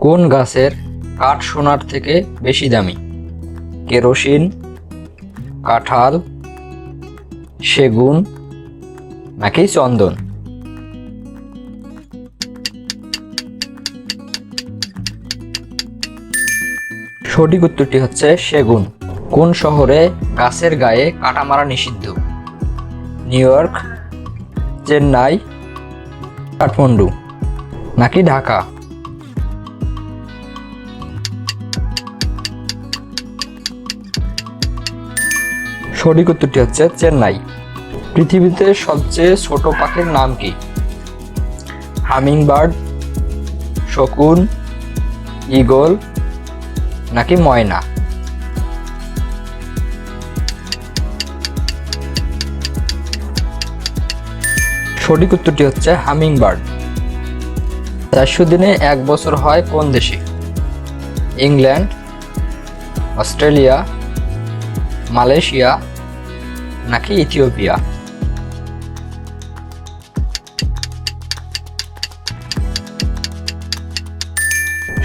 কোন গাছের কাঠ সোনার থেকে বেশি দামি? কেরোসিন, কাঁঠাল, সেগুন নাকি চন্দন? সঠিক উত্তরটি হচ্ছে সেগুন। কোন শহরে গাছের গায়ে কাটা মারা নিষিদ্ধ? নিউ ইয়র্ক, চেন্নাই, কাঠমান্ডু নাকি ঢাকা? সঠিক উত্তরটি হচ্ছে চেন্নাই। পৃথিবীতে সবচেয়ে ছোট পাখির নাম কি? হামিংবার্ড, শকুন, ঈগল নাকি ময়না? সঠিক উত্তরটি হচ্ছে হামিংবার্ড। 400 দিনে 1 বছর হয় কোন দেশে? ইংল্যান্ড, অস্ট্রেলিয়া, মালয়েশিয়া নাকি ইথিওপিয়া?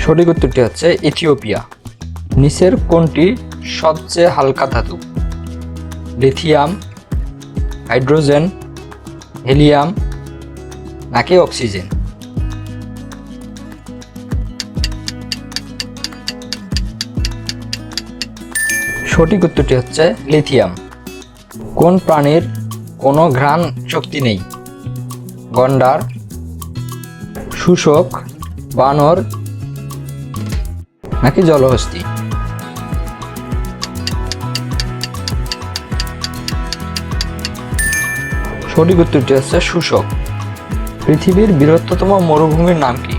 সঠিক উত্তরটি হচ্ছে ইথিওপিয়া। নিচের কোনটি সবচেয়ে হালকা ধাতু? লিথিয়াম, হাইড্রোজেন, হিলিয়াম নাকি অক্সিজেন? সঠিক উত্তরটি হচ্ছে লিথিয়াম। কোন প্রাণীর কোনো ঘ্রাণ শক্তি নেই? গন্ডার, শুষ্ক, বানর নাকি জলহস্তী? সঠিক উত্তরটি হচ্ছে শুষ্ক। পৃথিবীর বৃহত্তম মরুভূমির নাম কি?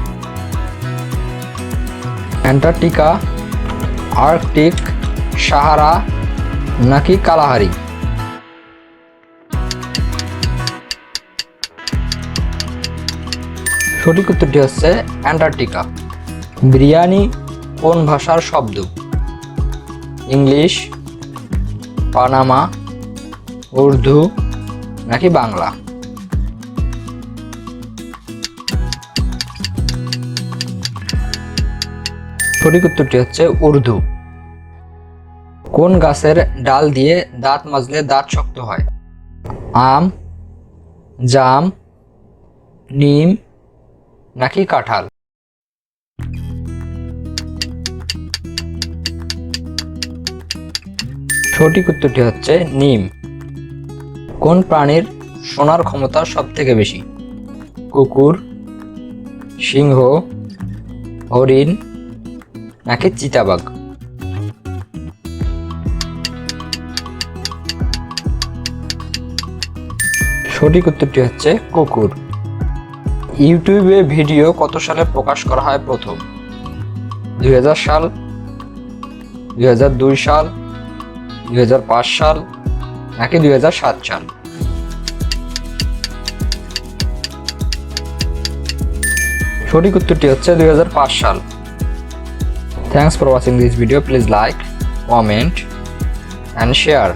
অ্যান্টার্কটিকা, আর্কটিক, সাহারা নাকি কালাহারি? সঠিক উত্তরটি হচ্ছে অ্যান্টার্কটিকা। বিরিয়ানি কোন ভাষার শব্দ? ইংলিশ, পানামা, উর্দু নাকি বাংলা? সঠিক উত্তরটি হচ্ছে উর্দু। কোন গাছের ডাল দিয়ে দাঁত মাজলে দাঁত শক্ত হয়? আম, জাম, নিম নাকি কাঁঠাল? সঠিক উত্তরটি হচ্ছে নিম। কোন প্রাণীর শোনার ক্ষমতা সব থেকে বেশি? কুকুর, সিংহ, হরিণ নাকি চিতাবাঘ? সঠিক উত্তরটি হচ্ছে কুকুর। ইউটিউবে ভিডিও কত সালে প্রকাশ করা হয় প্রথম? 2000 সাল, 2002 সাল, 2005 সাল নাকি 2007 সাল? সঠিক উত্তরটি হচ্ছে 2005 সাল। Thanks for watching this video. Please like, comment and share.